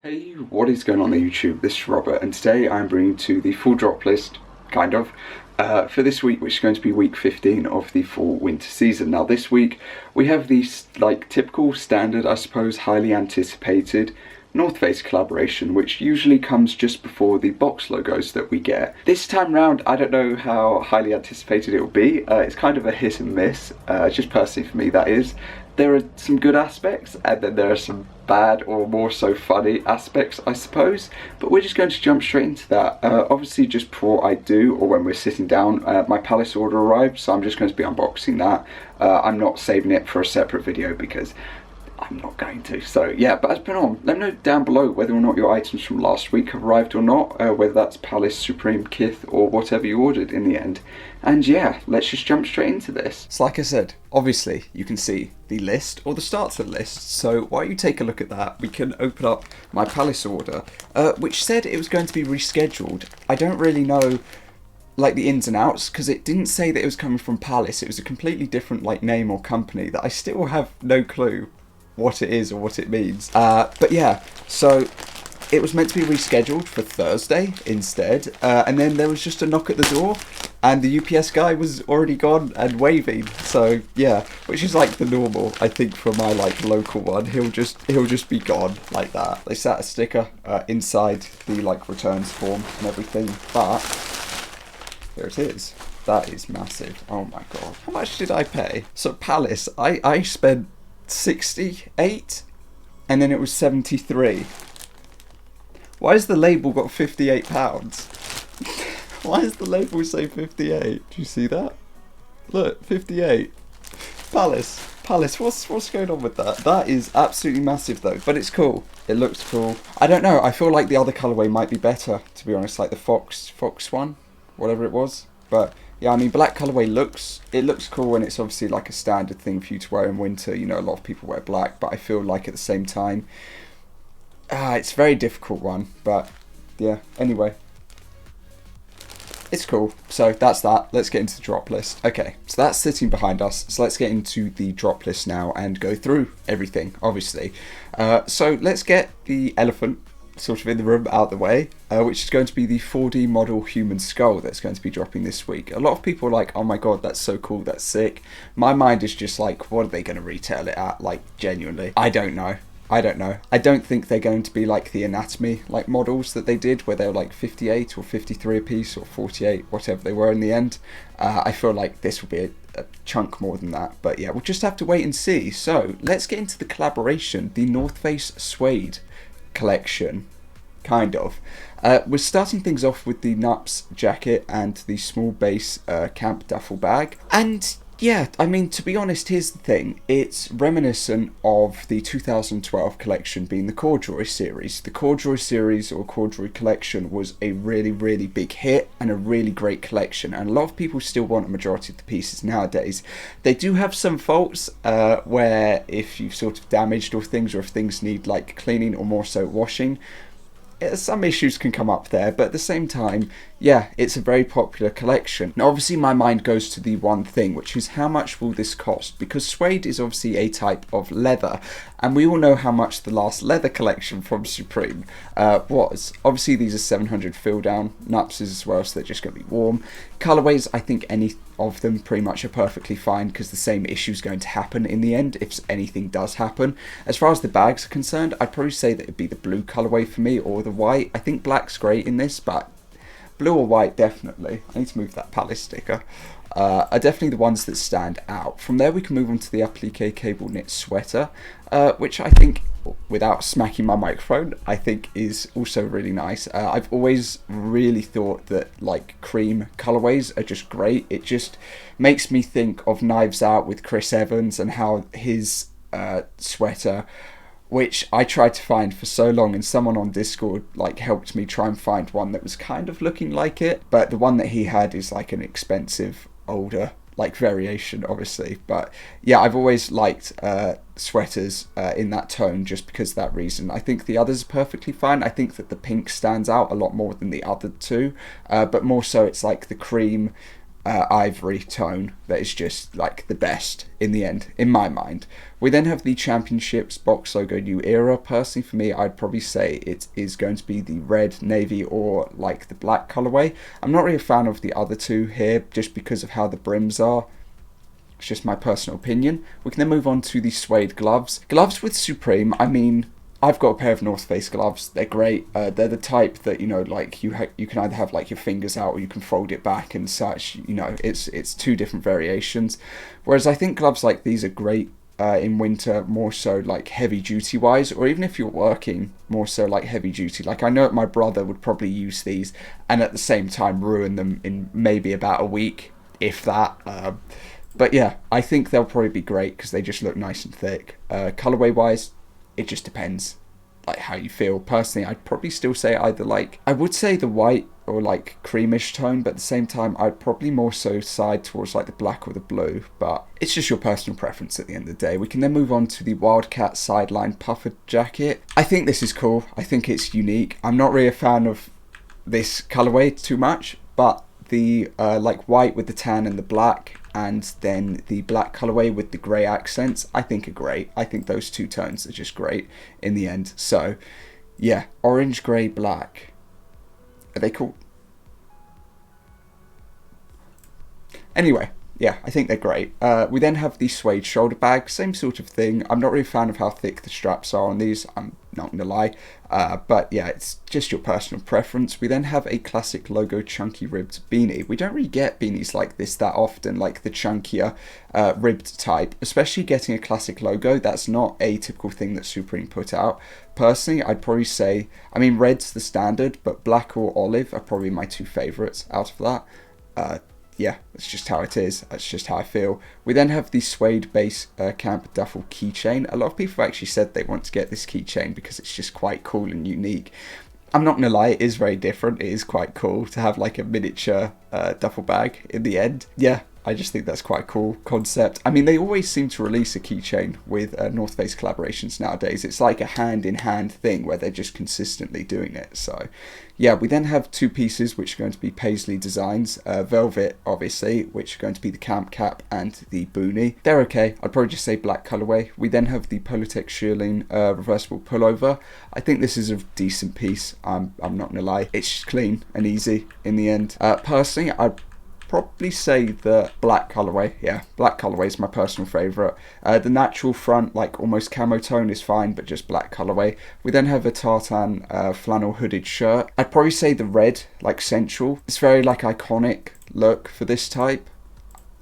Hey, what is going on YouTube? This is Robert, and today I'm bringing to the full drop list, kind of, for this week, which is going to be week 15 of the fall winter season. Now, this week we have the typical standard, I suppose, highly anticipated North Face collaboration, which usually comes just before the box logos that we get. This time round, I don't know how highly anticipated it will be. It's kind of a hit and miss, just personally for me, that is. There are some good aspects, and then there are some bad or more so funny aspects, I suppose, but we're just going to jump straight into that. Obviously, just before I do, or when we're sitting down, my Palace order arrived, so I'm just going to be unboxing that. I'm not saving it for a separate video because I'm not going to. So yeah, but as per on, let me know down below whether or not your items from last week have arrived or not, whether that's Palace, Supreme, Kith, or whatever you ordered in the end. And yeah, let's just jump straight into this. So like I said, obviously you can see the list, or the start to the list, so while you take a look at that, we can open up my Palace order, which said it was going to be rescheduled. I don't really know like the ins and outs, because it didn't say that it was coming from Palace. It was a completely different like name or company that I still have no clue what it is or what it means. But yeah, so it was meant to be rescheduled for Thursday instead, and then there was just a knock at the door and the UPS guy was already gone and waving. So yeah, which is like the normal, I think, for my like local one. He'll just be gone like that. They sat a sticker inside the like returns form and everything, but there it is. That is massive. Oh my god. How much did I pay? So Palace, I spent 68 and then it was 73. Why has the label got £58? Why does the label say 58? Do you see that? Look, 58. Palace, what's going on with that? That is absolutely massive though, but it's cool. It looks cool. I don't know, I feel like the other colourway might be better, to be honest, like the Fox one, whatever it was. But yeah, I mean, black colourway looks cool, and it's obviously like a standard thing for you to wear in winter. You know, a lot of people wear black, but I feel like at the same time, it's a very difficult one. But yeah, anyway, it's cool. So that's that. Let's get into the drop list. Okay, so that's sitting behind us. So let's get into the drop list now and go through everything, obviously. So let's get the elephant sort of in the room out the way, which is going to be the 4D model human skull that's going to be dropping this week. A lot of people are like, oh my god, that's so cool, that's sick. My mind is just like, what are they going to retail it at? Like, genuinely, I don't know. I don't think they're going to be like the anatomy like models that they did, where they were like 58 or 53 a piece, or 48, whatever they were in the end. I feel like this will be a chunk more than that, but yeah, we'll just have to wait and see. So let's get into the collaboration, the North Face Suede collection, kind of. We're starting things off with the Nups jacket and the small base camp duffel bag, and yeah, I mean, to be honest, here's the thing. It's reminiscent of the 2012 collection being the Corduroy series. The Corduroy series, or Corduroy collection, was a really, really big hit and a really great collection. And a lot of people still want a majority of the pieces nowadays. They do have some faults where if you've sort of damaged or things, or if things need like cleaning or more so washing, some issues can come up there, but at the same time, yeah, it's a very popular collection. Now, obviously, my mind goes to the one thing, which is how much will this cost? Because suede is obviously a type of leather, and we all know how much the last leather collection from Supreme was. Obviously, these are 700 fill down, Nups as well, so they're just going to be warm. Colorways, I think any of them pretty much are perfectly fine, because the same issue is going to happen in the end if anything does happen. As far as the bags are concerned, I'd probably say that it'd be the blue colorway for me, or the white. I think black's great in this, but blue or white, definitely. I need to move that Palace sticker. Are definitely the ones that stand out. From there, we can move on to the applique cable knit sweater, which I think, without smacking my microphone, I think is also really nice. I've always really thought that like cream colorways are just great. It just makes me think of Knives Out with Chris Evans and how his sweater, which I tried to find for so long, and someone on Discord like helped me try and find one that was kind of looking like it, but the one that he had is like an expensive older like variation, obviously. But yeah, I've always liked sweaters in that tone just because of that reason. I think the others are perfectly fine. I think that the pink stands out a lot more than the other two, but more so it's like the cream ivory tone that is just like the best in the end, in my mind. We then have the Championships box logo New Era. Personally, for me, I'd probably say it is going to be the red, navy, or like the black colorway. I'm not really a fan of the other two here, just because of how the brims are. It's just my personal opinion. We can then move on to the suede gloves. Gloves with Supreme, I mean, I've got a pair of North Face gloves. They're great. They're the type that, you know, like you can either have like your fingers out or you can fold it back and such. You know, it's two different variations. Whereas I think gloves like these are great in winter, more so like heavy duty wise, or even if you're working, more so like heavy duty. Like I know my brother would probably use these and at the same time ruin them in maybe about a week, if that. But yeah, I think they'll probably be great because they just look nice and thick. Colorway wise, it just depends like how you feel. Personally, I'd probably still say either like, I would say the white or like creamish tone, but at the same time I'd probably more so side towards like the black or the blue, but it's just your personal preference at the end of the day. We can then move on to the Wildcat sideline puffer jacket. I think this is cool. I think it's unique. I'm not really a fan of this colorway too much, but the like white with the tan and the black, and then the black colorway with the grey accents, I think are great. I think those two tones are just great in the end. So yeah, orange, grey, black. Are they cool? Anyway, yeah, I think they're great. We then have the suede shoulder bag, same sort of thing. I'm not really a fan of how thick the straps are on these, I'm not gonna lie. But yeah, it's just your personal preference. We then have a classic logo chunky ribbed beanie. We don't really get beanies like this that often, like the chunkier ribbed type, especially getting a classic logo. That's not a typical thing that Supreme put out. Personally, I'd probably say, I mean, red's the standard, but black or olive are probably my two favorites out of that. Yeah, that's just how it is. That's just how I feel. We then have the suede base camp duffel keychain. A lot of people have actually said they want to get this keychain because it's just quite cool and unique. I'm not gonna lie, it is very different. It is quite cool to have like a miniature duffel bag in the end. Yeah, I just think that's quite a cool concept. I mean, they always seem to release a keychain with North Face collaborations nowadays. It's like a hand-in-hand thing where they're just consistently doing it. So yeah, we then have two pieces which are going to be paisley designs. Velvet, obviously, which are going to be the camp cap and the boonie. They're okay. I'd probably just say black colorway. We then have the Politech shearling reversible pullover. I think this is a decent piece. I'm not gonna lie. It's just clean and easy in the end. Personally, I'd probably say the black colorway. Yeah, black colorway is my personal favorite. The natural front, like almost camo tone, is fine, but just black colorway. We then have a tartan flannel hooded shirt. I'd probably say the red, like central. It's very like iconic look for this type.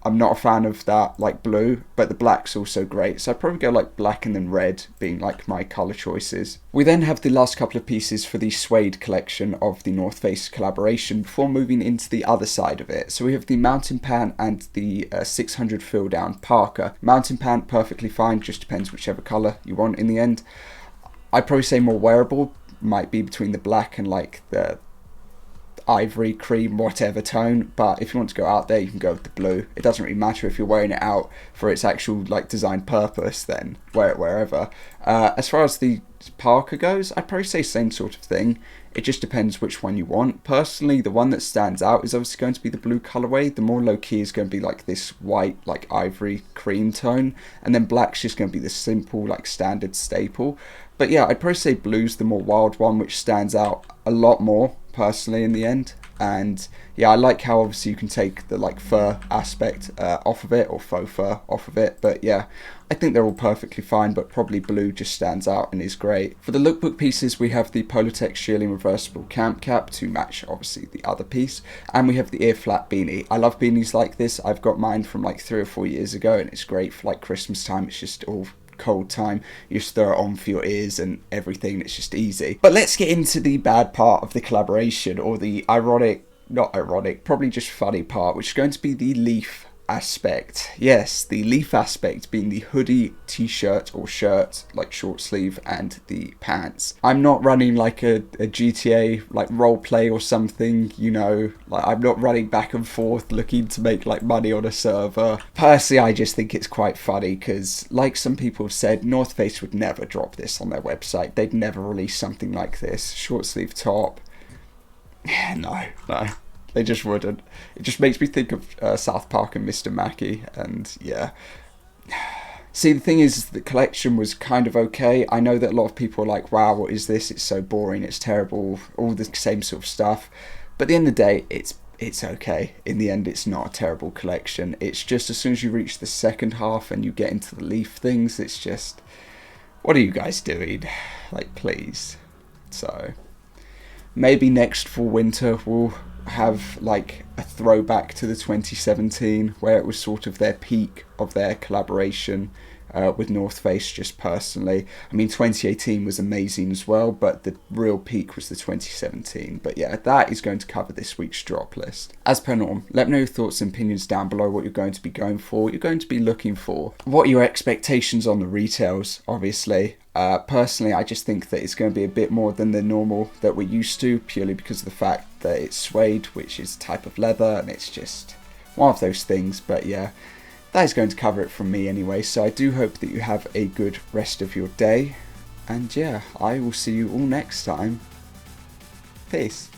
I'm not a fan of that like blue, but the black's also great, so I'd probably go like black and then red being like my colour choices. We then have the last couple of pieces for the suede collection of the North Face collaboration before moving into the other side of it. So we have the mountain pant and the 600 fill down parka. Mountain pant, perfectly fine, just depends whichever colour you want in the end. I'd probably say more wearable, might be between the black and like the ivory, cream, whatever tone, but if you want to go out there, you can go with the blue. It doesn't really matter if you're wearing it out for its actual like design purpose, then wear it wherever. As far as the parka goes, I'd probably say same sort of thing. It just depends which one you want. Personally, the one that stands out is obviously going to be the blue colorway. The more low-key is going to be like this white, like ivory cream tone, and then black's just going to be the simple, like standard staple. But yeah, I'd probably say blue's the more wild one, which stands out a lot more personally in the end. And yeah, I like how obviously you can take the like fur aspect off of it, or faux fur off of it. But yeah, I think they're all perfectly fine, but probably blue just stands out and is great. For the lookbook pieces, we have the Politech shearling reversible camp cap to match obviously the other piece, and we have the ear flap beanie. I love beanies like this. I've got mine from like 3 or 4 years ago, and it's great for like Christmas time. It's just all cold time, you just throw it on for your ears and everything. It's just easy. But let's get into the bad part of the collaboration, or the not ironic, probably just funny part, which is going to be the leaf aspect. Yes, the leaf aspect being the hoodie, t-shirt or shirt, like short sleeve, and the pants. I'm not running like a GTA like role play or something, you know, like I'm not running back and forth looking to make like money on a server. Personally, I just think it's quite funny because, like some people have said, North Face would never drop this on their website. They'd never release something like this. Short sleeve top. No. They just wouldn't. It just makes me think of South Park and Mr. Mackey, and yeah. See, the thing is, the collection was kind of okay. I know that a lot of people are like, wow, what is this? It's so boring, it's terrible, all the same sort of stuff. But at the end of the day, it's okay. In the end, it's not a terrible collection. It's just as soon as you reach the second half and you get into the Leaf things, it's just, what are you guys doing? Like, please. So, maybe next fall winter we'll have like a throwback to the 2017 where it was sort of their peak of their collaboration with North Face. Just personally, I mean 2018 was amazing as well, but the real peak was the 2017. But yeah, that is going to cover this week's drop list. As per norm, let me know your thoughts and opinions down below, what you're going to be going for, what you're going to be looking for, what are your expectations on the retails, obviously. Personally, I just think that it's going to be a bit more than the normal that we're used to, purely because of the fact that it's suede, which is a type of leather, and it's just one of those things. But yeah, that is going to cover it from me anyway, so I do hope that you have a good rest of your day, and yeah, I will see you all next time. Peace.